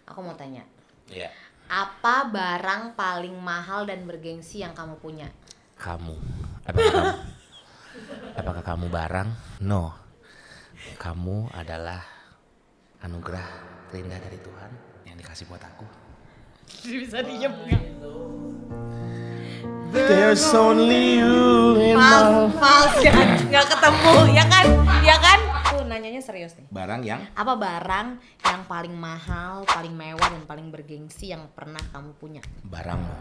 Aku mau tanya. Iya. Apa barang paling mahal dan bergengsi yang kamu punya? Kamu. Apakah apakah kamu barang? No. Kamu adalah anugerah terindah dari Tuhan yang dikasih buat aku. Bisa diem nggak? There's only you in Fals kan? Nggak ketemu, ya kan? Ya kan? Tuh nanyanya serius nih. Barang yang Apa barang yang paling mahal, paling mewah, dan paling bergengsi yang pernah kamu punya? barangmu.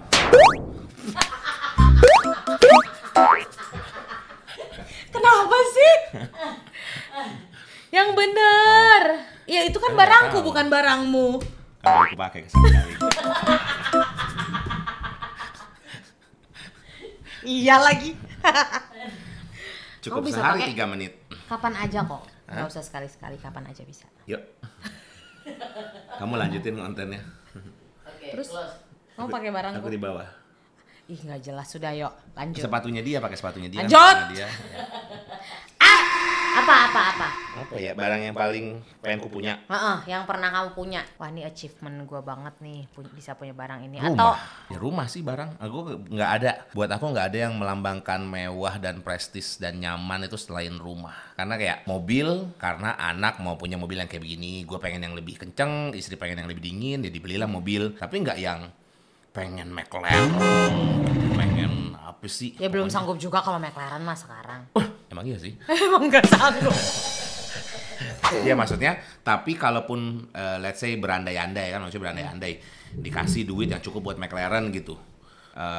Kenapa sih? Yang bener. Ya itu kan Kan barangku, nggak tahu. bukan barangmu. Kan baru aku pakai sekali. Iya lagi. Cukup Kamu bisa sehari pakai 3 menit. kapan aja kok. Nggak usah sekali-sekali, kapan aja bisa. Yuk. Kamu lanjutin kontennya. Terus kamu pakai barangku? Aku di bawah. Ih nggak jelas, sudah yuk lanjut. Sepatunya dia, pakai sepatunya dia. Lanjut. sepatunya dia. Apa? Apa ya barang yang paling pengen ku punya? Yang pernah kamu punya. Wah ini achievement gue banget nih, bisa punya barang ini. Rumah. Atau Ya rumah sih barang. Aku nggak ada. Buat aku nggak ada yang melambangkan mewah dan prestis dan nyaman itu selain rumah. Karena kayak mobil, karena anak mau punya mobil yang kayak begini, gue pengen yang lebih kenceng, istri pengen yang lebih dingin, jadi belilah mobil. Tapi nggak yang pengen McLaren, pengen apa sih? ya belum sanggup juga kalau McLaren mah sekarang. Emang iya sih. Emang nggak sanggup. Iya maksudnya, tapi kalaupun let's say berandai-andai kan, maksudnya berandai-andai dikasih duit yang cukup buat McLaren gitu,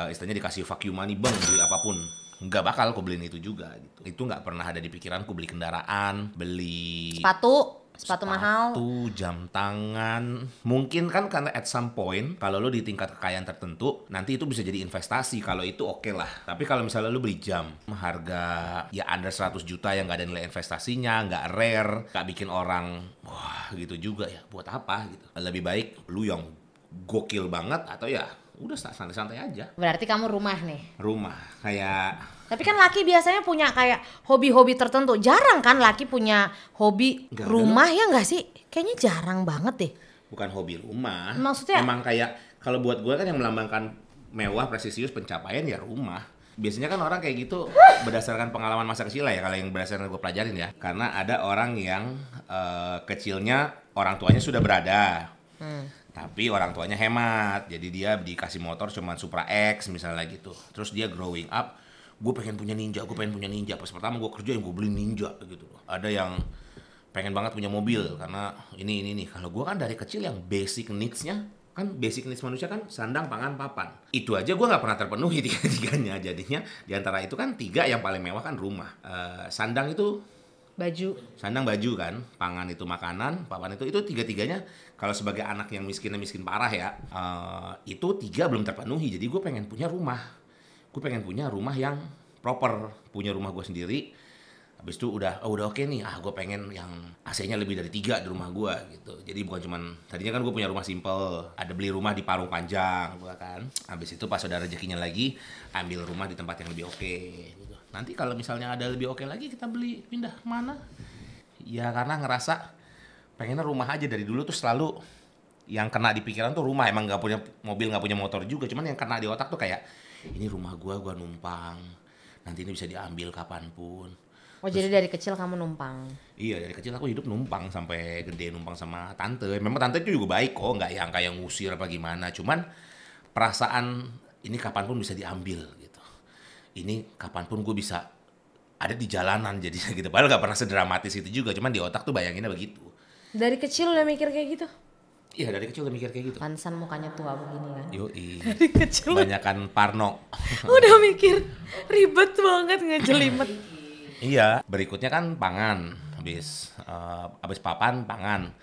istilahnya dikasih fuck you money bang, beli apapun, nggak bakal aku beliin itu juga gitu. Itu nggak pernah ada di pikiranku beli kendaraan, beli Sepatu mahal. jam tangan. Mungkin kan karena at some point kalau lu di tingkat kekayaan tertentu, nanti itu bisa jadi investasi. Kalau itu oke lah. Tapi kalau misalnya lu beli jam harga ya under 100 juta yang nggak ada nilai investasinya, nggak rare, nggak bikin orang wah gitu juga ya. Buat apa gitu. Lebih baik lu yang gokil banget atau ya udah santai-santai aja. Berarti kamu rumah nih. Rumah kayak Tapi kan laki biasanya punya kayak hobi-hobi tertentu. Jarang kan laki punya hobi Nggak ada rumah ya nggak sih? Kayaknya jarang banget deh. bukan hobi rumah. Maksudnya? Emang kayak kalau buat gue kan yang melambangkan mewah, presisius, pencapaian ya rumah. Biasanya kan orang kayak gitu berdasarkan pengalaman masa kecil lah ya, kalau yang berdasarkan gue pelajarin ya. Karena ada orang yang kecilnya orang tuanya sudah berada. Tapi orang tuanya hemat. Jadi dia dikasih motor cuman Supra X misalnya gitu. Terus dia growing up, gue pengen punya ninja. Pas pertama gue kerja yang gue beli ninja gitu. Ada yang pengen banget punya mobil karena ini nih. Kalau gue kan dari kecil yang basic needs-nya kan basic needs manusia kan sandang, pangan, papan. Itu aja gue nggak pernah terpenuhi tiga-tiganya. Jadinya diantara itu kan 3 yang paling mewah kan rumah. Sandang itu Baju. sandang baju kan, pangan itu makanan, papan itu tiga-tiganya kalau sebagai anak yang miskin parah ya, itu 3 belum terpenuhi. Jadi gue pengen punya rumah. Gue pengen punya rumah yang proper, punya rumah gue sendiri. Habis itu udah oke nih, gue pengen yang AC-nya lebih dari 3 di rumah gue gitu. Jadi bukan cuman, tadinya kan gue punya rumah simple, ada beli rumah di Parung Panjang gua kan. Habis itu pas udah rezekinya lagi, ambil rumah di tempat yang lebih oke gitu. Nanti kalau misalnya ada lebih oke lagi, kita beli pindah mana? Ya karena ngerasa pengennya rumah aja dari dulu tuh selalu yang kena di pikiran tuh rumah. Emang nggak punya mobil, nggak punya motor juga, cuman yang kena di otak tuh kayak ini rumah gua numpang, nanti ini bisa diambil kapanpun. Oh jadi dari kecil kamu numpang. Iya dari kecil aku hidup numpang sampai gede numpang sama tante. Memang tante itu juga baik kok, nggak yang kayak ngusir apa gimana. Cuman perasaan ini kapanpun bisa diambil gitu. Ini kapanpun gue bisa ada di jalanan jadinya gitu. Padahal nggak pernah sedramatis itu juga. Cuman di otak tuh bayanginnya begitu. Dari kecil udah mikir kayak gitu? Iya dari kecil udah mikir kayak gitu. Pantesan mukanya tua begini kan. Yoi. Dari kecil Banyakan Parno. udah mikir ribet banget ngejelimet. Iya, berikutnya kan pangan. Habis papan, pangan.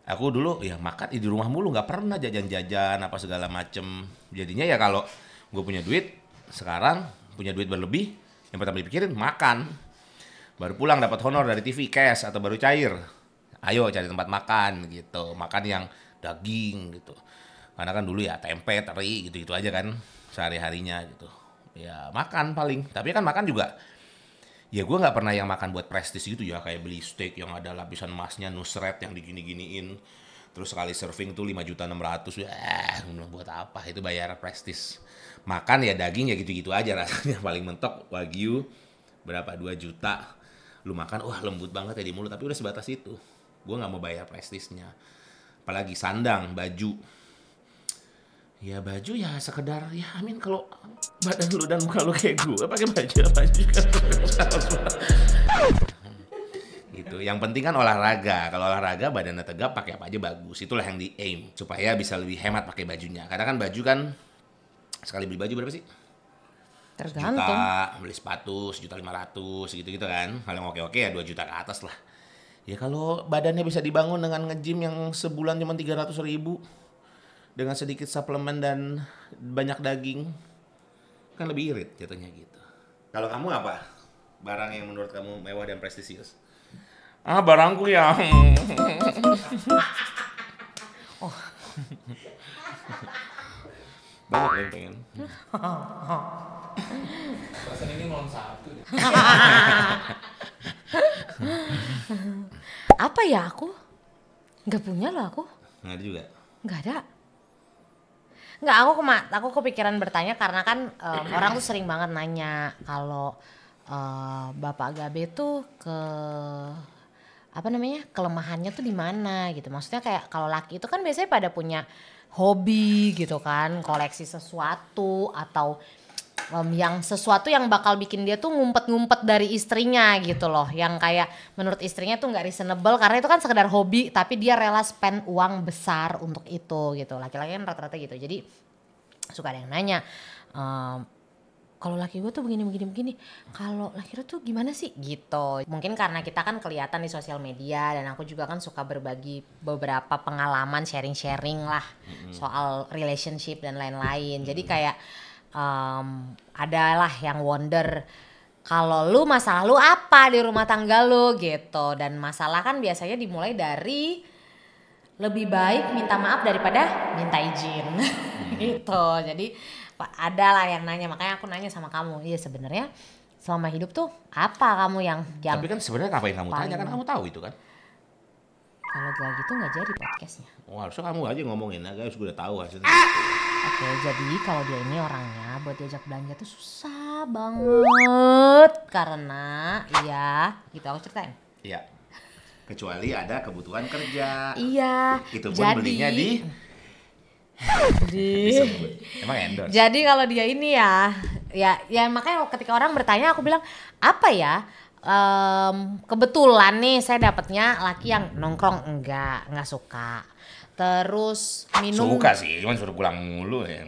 Aku dulu ya makan di rumah mulu, nggak pernah jajan-jajan apa segala macem. Jadinya ya kalau gue punya duit, sekarang punya duit berlebih, yang pertama dipikirin makan. Baru pulang dapat honor dari TV, cash atau baru cair. Ayo cari tempat makan gitu, makan yang daging gitu. Karena kan dulu ya tempe, teri gitu-gitu aja kan sehari-harinya gitu. Ya makan paling, tapi kan makan juga ya gue nggak pernah yang makan buat prestis gitu ya, kayak beli steak yang ada lapisan emasnya, nusret yang digini-giniin, Terus sekali surfing tuh 5.600.000. Gue bilang buat apa? Itu bayar prestis. Makan ya daging ya gitu-gitu aja rasanya. Paling mentok Wagyu berapa 2 juta. Lu makan wah lembut banget ya di mulut, tapi udah sebatas itu. Gue nggak mau bayar prestisnya. Apalagi sandang, baju. Ya baju ya sekedar ya amin kalau badan lu dan muka lu kayak gue pakai baju apa juga. Gitu. Yang penting kan olahraga. Kalau olahraga badannya tegap pakai apa aja bagus. Itulah yang di aim supaya bisa lebih hemat pakai bajunya. Karena kan baju kan sekali beli baju berapa sih? Tergantung. Juta, beli sepatu 1.500.000 gitu-gitu kan. Kalau yang oke-oke ya 2 juta ke atas lah. Ya kalau badannya bisa dibangun dengan nge-gym yang sebulan cuma 300.000 dengan sedikit suplemen dan banyak daging kan lebih irit jatuhnya gitu. Kalau kamu apa? Barang yang menurut kamu mewah dan prestisius? Barangku yang Oh. banyak yang pengen. Perasaan ini 01 deh. Apa ya aku? Nggak punya loh aku. Nggak ada juga. Nggak ada. Nggak, aku kepikiran bertanya karena kan orang tuh sering banget nanya kalau Bapak Gabe tuh kelemahannya tuh di mana gitu. Maksudnya kayak kalau laki itu kan biasanya pada punya hobi gitu kan, koleksi sesuatu atau yang sesuatu yang bakal bikin dia tuh ngumpet-ngumpet dari istrinya gitu loh, yang kayak menurut istrinya tuh nggak reasonable karena itu kan sekedar hobi tapi dia rela spend uang besar untuk itu gitu. Laki-laki kan rata-rata gitu, jadi suka ada yang nanya kalau laki gue tuh begini, kalau laki lu tuh gimana sih gitu. Mungkin karena kita kan kelihatan di sosial media dan aku juga kan suka berbagi beberapa pengalaman, sharing lah soal relationship dan lain-lain. Jadi kayak adalah yang wonder kalau lu masalah lu apa di rumah tangga lu gitu. Dan masalah kan biasanya dimulai dari lebih baik minta maaf daripada minta izin gitu. Jadi ada lah yang nanya, makanya aku nanya sama kamu. Iya sebenarnya selama hidup tuh apa kamu yang Tapi kan sebenarnya ngapain kamu tanya, kan kamu tahu itu kan. Kalau gak gitu gak jadi podcastnya. Oh, harusnya kamu aja ngomongin, guys, gue udah tahu hasilnya. Oke, jadi kalau dia ini orangnya buat diajak belanja tuh susah banget karena iya gitu aku ceritain. Iya. Kecuali ada kebutuhan kerja. Iya. Itu pun jadi, belinya di emang endorse. Jadi kalau dia ini ya makanya ketika orang bertanya aku bilang apa ya? Kebetulan nih saya dapatnya laki yang nongkrong enggak suka. Terus minum Suka sih, cuman suruh pulang mulu ya.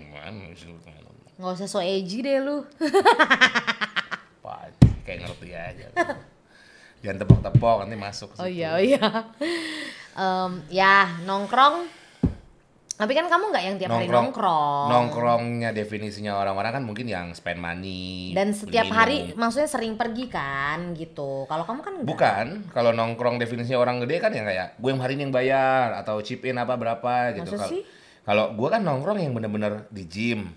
Nggak usah so edgy deh lu. Kayak ngerti aja. Jangan tepok-tepok nanti masuk. Oh iya. Ya nongkrong. Tapi kan kamu nggak yang tiap hari nongkrong. Nongkrongnya definisinya orang-orang kan mungkin yang spend money. Dan setiap hari maksudnya sering pergi kan gitu. Kalau kamu kan enggak. Bukan, kalau nongkrong definisinya orang gede kan yang kayak gue yang hari ini yang bayar atau chip in apa berapa gitu. Kalau gue kan nongkrong yang bener-bener di gym.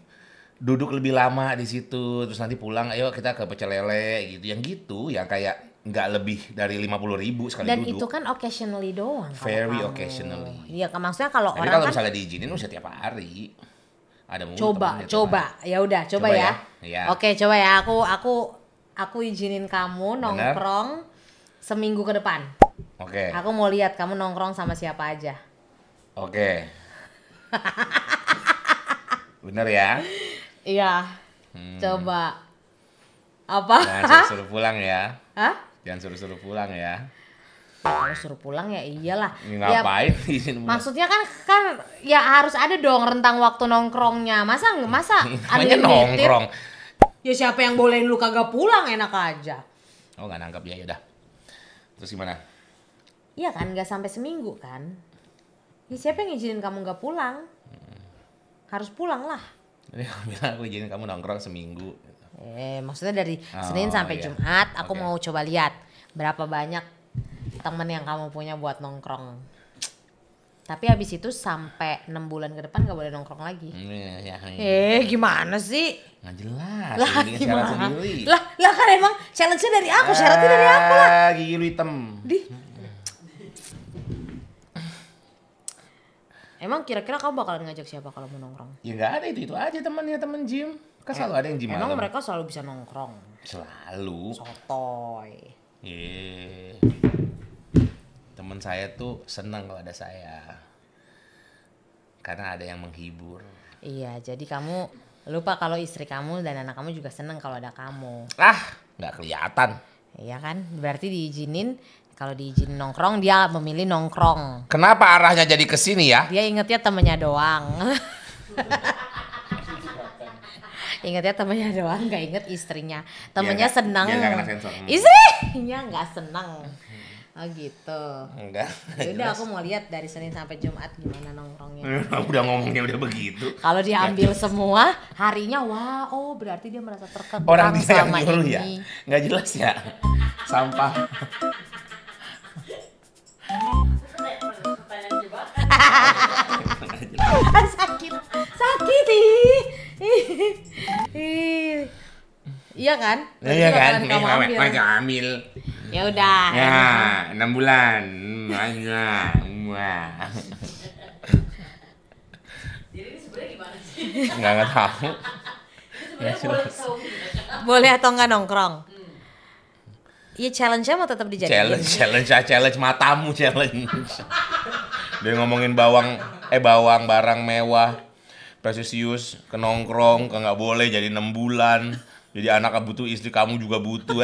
Duduk lebih lama di situ, terus nanti pulang ayo kita ke pecel lele gitu. Yang gitu yang kayak nggak lebih dari 50.000 sekali dan duduk. Dan itu kan occasionally doang. Very occasionally. Iya, maksudnya kalau jadi orang kalau kan misalnya diizinin bisa tiap hari. Ada coba. Ya udah, coba ya. Ya. Oke, coba ya. Aku izinin kamu nongkrong seminggu ke depan. Oke. Aku mau lihat kamu nongkrong sama siapa aja. Oke. Bener ya? Iya. Coba. Apa? Jangan suruh pulang ya. Hah? Jangan suruh pulang ya. Kalau suruh pulang ya iyalah. Ngapain? Ya, maksudnya kan ya harus ada dong rentang waktu nongkrongnya. Masa namanya nongkrong. Ya siapa yang bolehin lu kagak pulang, enak aja. Oh nggak nangkep ya, yaudah. Terus gimana? Iya kan, nggak sampai seminggu kan. Ya siapa yang izinin kamu nggak pulang? Harus pulang lah. Jadi aku bilang aku izinin kamu nongkrong seminggu. Maksudnya dari Senin sampai Jumat aku mau coba lihat berapa banyak temen yang kamu punya buat nongkrong. Tapi habis itu sampai 6 bulan ke depan gak boleh nongkrong lagi. Gimana sih? Nggak jelas. Lah gimana? Lah kan emang challenge-nya dari aku, syaratnya dari aku lah. Gigi lu hitam. Emang kira-kira kamu bakalan ngajak siapa kalau mau nongkrong? Ya nggak ada, itu aja temennya, temen gym. Kan selalu ada yang gym Emang malam. mereka selalu bisa nongkrong? Selalu. Sotoy. Iya. Temen saya tuh senang kalau ada saya. Karena ada yang menghibur. Iya, jadi kamu lupa kalau istri kamu dan anak kamu juga seneng kalau ada kamu. Nggak kelihatan. Iya kan? Berarti diizinin, kalau diizinin nongkrong dia memilih nongkrong. Kenapa arahnya jadi ke sini ya? Dia ingetnya temennya doang. Ingetnya temennya doang, nggak inget istrinya. Temennya nggak- seneng. biar nggak kena sensor. Istrinya nggak seneng. Oh gitu. Enggak. Ya udah aku mau lihat dari Senin sampai Jumat gimana nongkrongnya. Udah ngomongnya udah begitu. Kalau diambil semua harinya, wah, oh berarti dia merasa terkekang Orang dia yang sama nyuruh ya? ini. Nggak jelas ya? Sampah. Sakit, sakit ih. Iya kan? Iya kan? Bakalan kamu ambil. Mereka ambil. Ya udah. Ya, 6 bulan. Banyak. Wah. Jadi ini sebenarnya gimana sih? Nggak tahu. Sebenarnya boleh tahu. Boleh atau enggak nongkrong? Iya, challenge-nya mau tetap dijadiin. Challenge matamu challenge. Dia ngomongin bawang barang mewah, precious, ke nongkrong, nggak boleh jadi 6 bulan. Jadi anak butuh, istri kamu juga butuh.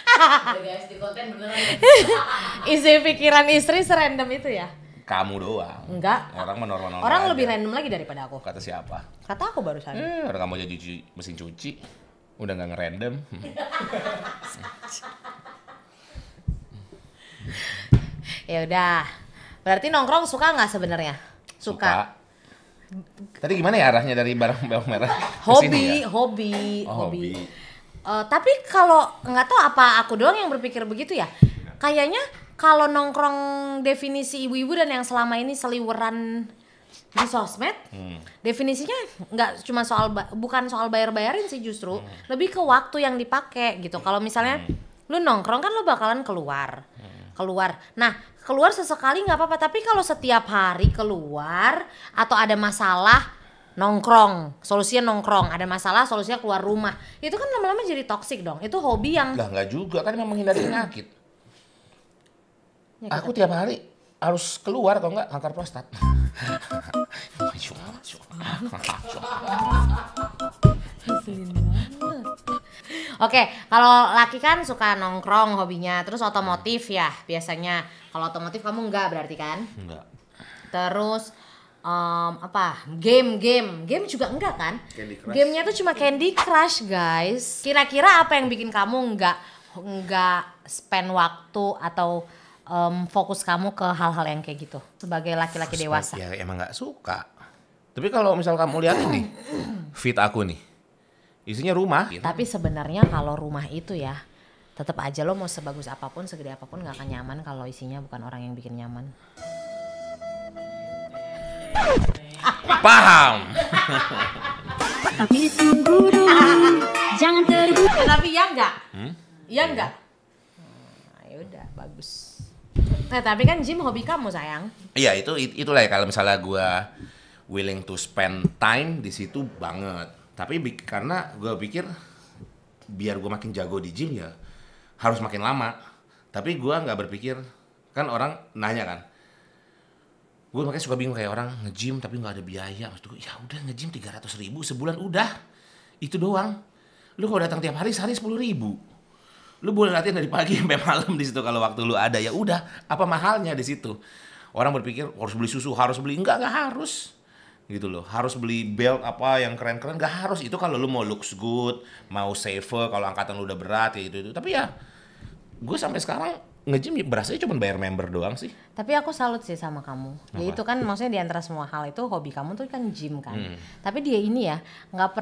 Udah guys, di konten beneran ya. Isi pikiran istri serandom itu ya? Kamu doang. Enggak. Orang normal-normal Orang aja. lebih random lagi daripada aku. Kata siapa? Kata aku barusan. Orang kamu jadi mesin cuci. Udah nggak ngerandom. Ya udah. Berarti nongkrong suka nggak sebenarnya? Suka. Tadi gimana ya arahnya dari barang merah ke Hobi, sini ya? hobi, Oh, hobi. hobi. Tapi kalau nggak tahu apa aku doang yang berpikir begitu ya. Kayaknya kalau nongkrong definisi ibu-ibu dan yang selama ini seliweran di sosmed, definisinya nggak cuma soal bukan soal bayar-bayarin sih justru, lebih ke waktu yang dipakai gitu. Kalau misalnya lu nongkrong kan lu bakalan keluar. Nah, keluar sesekali nggak apa-apa, tapi kalau setiap hari keluar atau ada masalah nongkrong, solusinya nongkrong, ada masalah solusinya keluar rumah. Itu kan lama-lama jadi toksik dong. Itu hobi yang Lah nggak juga, kan memang menghindari penyakit. Ya, Aku tiap hari harus keluar kalau nggak kanker prostat. Oke, kalau laki kan suka nongkrong hobinya, terus otomotif ya biasanya. Kalau otomotif kamu enggak berarti kan? Enggak. Terus apa? Game juga enggak kan? Candy Crush. Gamenya tuh cuma Candy Crush guys. Kira-kira apa yang bikin kamu enggak spend waktu atau fokus kamu ke hal-hal yang kayak gitu sebagai laki-laki dewasa? Ya emang nggak suka. Tapi kalau misal kamu lihat ini, feed aku nih, isinya rumah. Tapi sebenarnya kalau rumah itu ya, tetap aja lo mau sebagus apapun, segede apapun nggak akan nyaman kalau isinya bukan orang yang bikin nyaman. Paham? Tapi cemburu, jangan terbuka. Tapi ya enggak? Ya enggak? Nah, ya udah bagus. Nah, tapi kan gym hobi kamu sayang. Iya itulah ya, kalau misalnya gue willing to spend time di situ banget. Tapi karena gue pikir biar gue makin jago di gym ya harus makin lama. Tapi gue nggak berpikir, kan orang nanya kan, gue makanya suka bingung kayak orang nge-gym tapi nggak ada biaya. Maksud gue ya udah nge-gym 300.000 sebulan udah itu doang. Lu kalau datang tiap hari sehari 10.000. Lu boleh latihan dari pagi sampai malam di situ kalau waktu lu ada, ya udah. Apa mahalnya di situ? Orang berpikir harus beli susu, harus beli, enggak harus. Gitu loh. Harus beli belt apa yang keren-keren, enggak harus. Itu kalau lu mau looks good, mau safer kalau angkatan lu udah berat kayak gitu. Tapi ya gue sampai sekarang nge-gym berasanya cuma bayar member doang sih. Tapi aku salut sih sama kamu. Ya itu kan maksudnya di antara semua hal itu hobi kamu tuh kan gym kan. Tapi dia ini ya nggak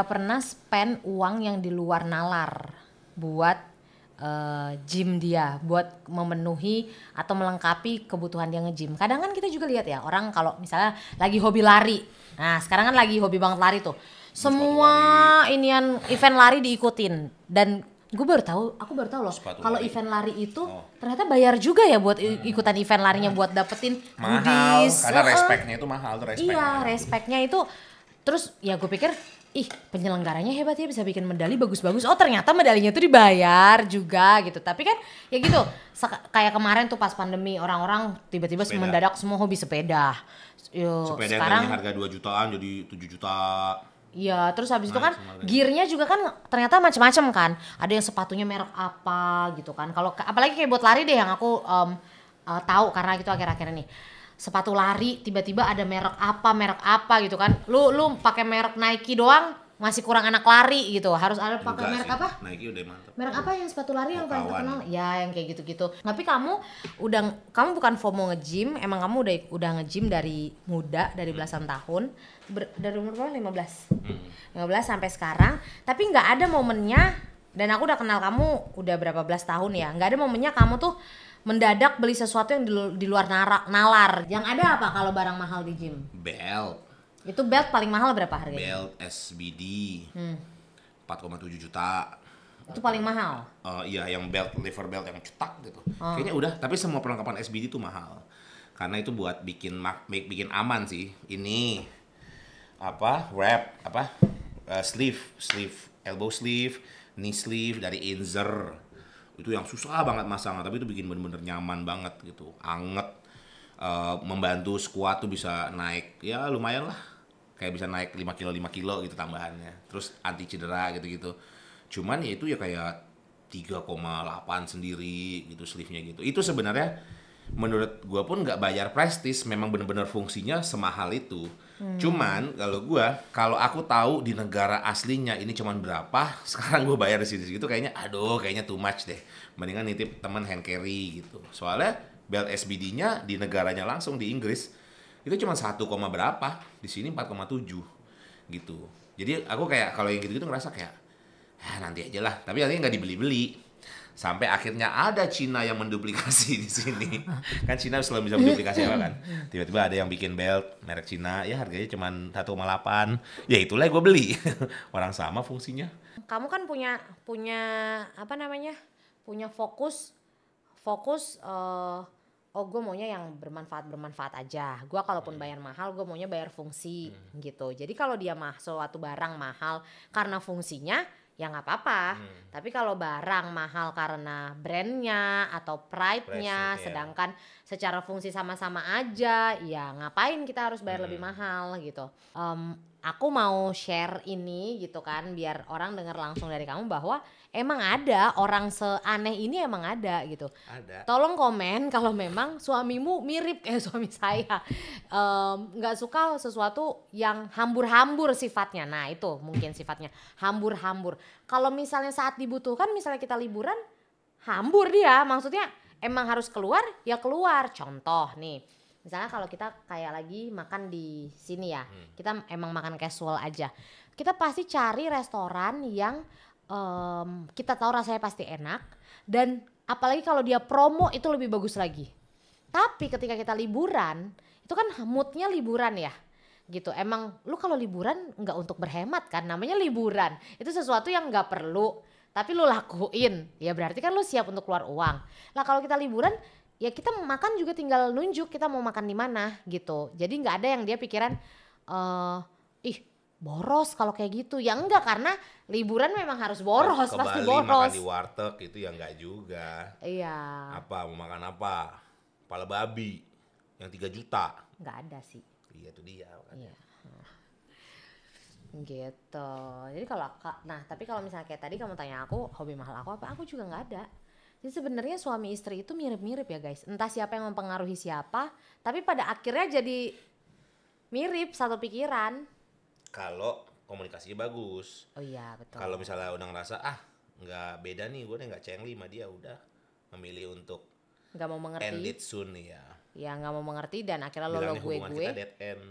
pernah spend uang yang di luar nalar buat gym dia, buat memenuhi atau melengkapi kebutuhan dia nge-gym. Kadang kan kita juga lihat ya orang kalau misalnya lagi hobi lari. Nah sekarang kan lagi hobi banget lari tuh. Semua inian event lari diikutin dan Aku baru tahu loh. Sepatu Kalau lari. event lari itu Oh. ternyata bayar juga ya buat ikutan event larinya buat dapetin Mahal, goodies. karena Heeh. respectnya itu mahal tuh respectnya. Iya, respectnya itu. Terus ya gue pikir, ih penyelenggaranya hebat ya bisa bikin medali bagus-bagus. Oh ternyata medalinya tuh dibayar juga gitu. Tapi kan ya gitu, kayak kemarin tuh pas pandemi orang-orang tiba-tiba Sepeda. mendadak semua hobi sepeda. Yo, Sepeda yang sekarang tadinya harga 2 jutaan jadi 7 juta. iya, terus habis itu Naik kan semua harganya. gearnya juga kan ternyata macam-macam kan. Ada yang sepatunya merek apa gitu kan. Kalau apalagi kayak buat lari deh yang aku tahu karena itu akhir-akhir ini. Sepatu lari tiba-tiba ada merek apa gitu kan. Lu pakai merek Nike doang masih kurang anak lari gitu. Harus ada pakai Enggak merek sih, apa? Nike udah mantap. Merek apa yang sepatu lari yang paling Kawan. terkenal? Ya yang kayak gitu-gitu. Tapi kamu bukan FOMO nge-gym, emang kamu udah nge-gym dari muda, dari belasan tahun. Dari umur berapa? 15. 15 sampai sekarang. Tapi nggak ada momennya, dan aku udah kenal kamu udah berapa belas tahun ya. Nggak ada momennya kamu tuh mendadak beli sesuatu yang di luar nalar. Yang ada apa kalau barang mahal di gym? Belt, Itu belt paling mahal berapa harganya? belt SBD 4,7 juta. Itu paling mahal. Iya, yang belt, lever belt yang cetak gitu. Kayaknya udah, tapi semua perlengkapan SBD itu mahal. Karena itu buat bikin aman sih. Ini wrap, sleeve, elbow sleeve, knee sleeve dari Inzer. Itu yang susah banget masang, tapi itu bikin bener-bener nyaman banget gitu. Anget, membantu squat tuh bisa naik, ya lumayan lah. Kayak bisa naik 5 kilo gitu tambahannya. Terus anti cedera gitu-gitu. Cuman ya itu ya kayak 3,8 sendiri gitu sleeve-nya gitu. Itu sebenarnya menurut gua pun nggak bayar prestis, memang bener-bener fungsinya semahal itu. Cuman kalau aku tahu di negara aslinya ini cuman berapa, sekarang gua bayar di sini gitu kayaknya kayaknya too much deh. Mendingan nitip temen hand carry gitu. Soalnya belt SBD-nya di negaranya langsung di Inggris itu cuma 1, berapa, di sini 4,7 gitu. Jadi aku kayak kalau yang gitu-gitu ngerasa kayak nanti aja lah, tapi nanti nggak dibeli-beli. Sampai akhirnya ada Cina yang menduplikasi di sini. Kan Cina selalu bisa menduplikasi apa kan. Tiba-tiba ada yang bikin belt merek Cina, ya harganya cuma 1,8. Ya itulah gue beli. Orang sama fungsinya. Kamu kan punya apa namanya? Punya fokus gue maunya yang bermanfaat aja. Gue kalaupun bayar mahal, gue maunya bayar fungsi gitu. Jadi kalau dia suatu barang mahal karena fungsinya, ya nggak apa-apa. Tapi kalau barang mahal karena brandnya atau pride-nya, Price, iya. sedangkan secara fungsi sama-sama aja, ya ngapain kita harus bayar lebih mahal gitu. Aku mau share ini gitu kan, biar orang dengar langsung dari kamu bahwa emang ada orang seaneh ini, emang ada gitu. Ada. Tolong komen kalau memang suamimu mirip kayak suami saya, nggak suka sesuatu yang hambur-hambur sifatnya. Nah itu mungkin sifatnya hambur-hambur. Kalau misalnya saat dibutuhkan, misalnya kita liburan, hambur dia. Maksudnya emang harus keluar, ya keluar. Contoh nih, misalnya kalau kita kayak lagi makan di sini ya, kita emang makan casual aja. Kita pasti cari restoran yang kita tahu rasanya pasti enak, dan apalagi kalau dia promo itu lebih bagus lagi. Tapi ketika kita liburan, itu kan moodnya liburan ya gitu. Emang lu kalau liburan nggak untuk berhemat kan, namanya liburan. Itu sesuatu yang nggak perlu, tapi lu lakuin, ya berarti kan lu siap untuk keluar uang. Lah kalau kita liburan, ya kita makan juga tinggal nunjuk kita mau makan di mana gitu. Jadi nggak ada yang dia pikiran boros kalau kayak gitu. Ya enggak, karena liburan memang harus boros, Ke pasti Bali makan boros. di warteg itu ya enggak juga. Iya, Mau makan apa? Kepala babi yang 3 juta. nggak ada sih. Iya itu dia makanya. Iya. Gitu. Jadi tapi kalau misalnya kayak tadi kamu tanya aku hobi mahal aku juga nggak ada. Jadi sebenarnya suami istri itu mirip-mirip ya guys. Entah siapa yang mempengaruhi siapa, tapi pada akhirnya jadi mirip, satu pikiran. Kalau komunikasinya bagus. Oh iya betul. Kalau misalnya udah ngerasa nggak beda nih, gue nggak cengli sama dia, udah memilih untuk nggak mau end mengerti. it soon ya. Ya nggak mau mengerti dan akhirnya Bilangnya gue. hubungan kita dead end.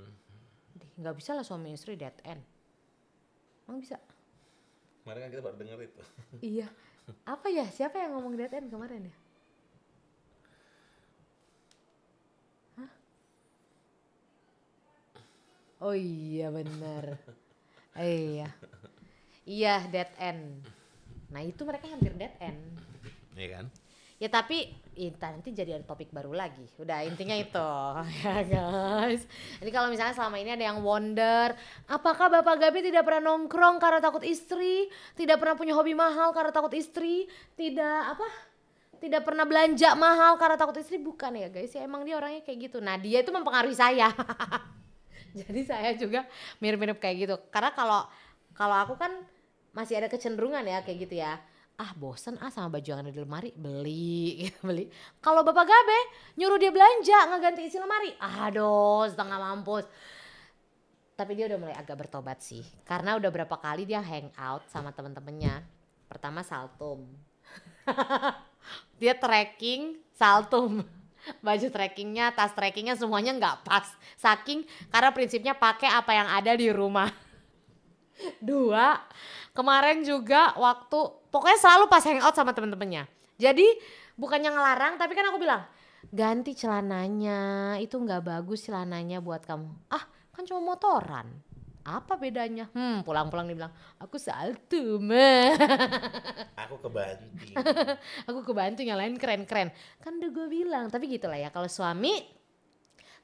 Nggak bisa lah suami istri dead end. Emang bisa? Kemarin kan kita baru denger itu. Iya. Apa ya? Siapa yang ngomong dead end kemarin ya? Hah? Oh iya benar. Iya. Iya dead end. Nah itu mereka hampir dead end. Iya kan? Ya tapi nanti jadi ada topik baru lagi. Udah intinya itu ya guys. Jadi kalau misalnya selama ini ada yang wonder, apakah Bapak Gabi tidak pernah nongkrong karena takut istri, tidak pernah punya hobi mahal karena takut istri, tidak pernah belanja mahal karena takut istri? Bukan ya guys, ya emang dia orangnya kayak gitu. Nah dia itu mempengaruhi saya. Jadi saya juga mirip-mirip kayak gitu. Karena kalau aku kan masih ada kecenderungan ya kayak gitu ya. Bosen sama baju yang ada di lemari, beli. Kalau Bapak Gabe nyuruh dia belanja ngeganti isi lemari, aduh setengah mampus. Tapi dia udah mulai agak bertobat sih, karena udah berapa kali dia hangout sama temen-temennya. Pertama Saltum, dia trekking Saltum, baju trekkingnya, tas trekkingnya semuanya nggak pas, karena prinsipnya pakai apa yang ada di rumah. 2, kemarin juga pokoknya selalu pas hangout sama temen-temennya. Jadi bukannya ngelarang, tapi kan aku bilang ganti celananya, itu nggak bagus celananya buat kamu. Kan cuma motoran, apa bedanya? Pulang-pulang dia bilang aku Saltum. Aku kebanting. Aku kebantu yang lain keren-keren. Kan udah gue bilang, tapi gitulah ya kalau suami.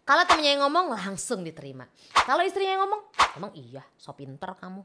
Kalau temennya yang ngomong langsung diterima. Kalau istrinya yang ngomong, emang iya so pinter kamu.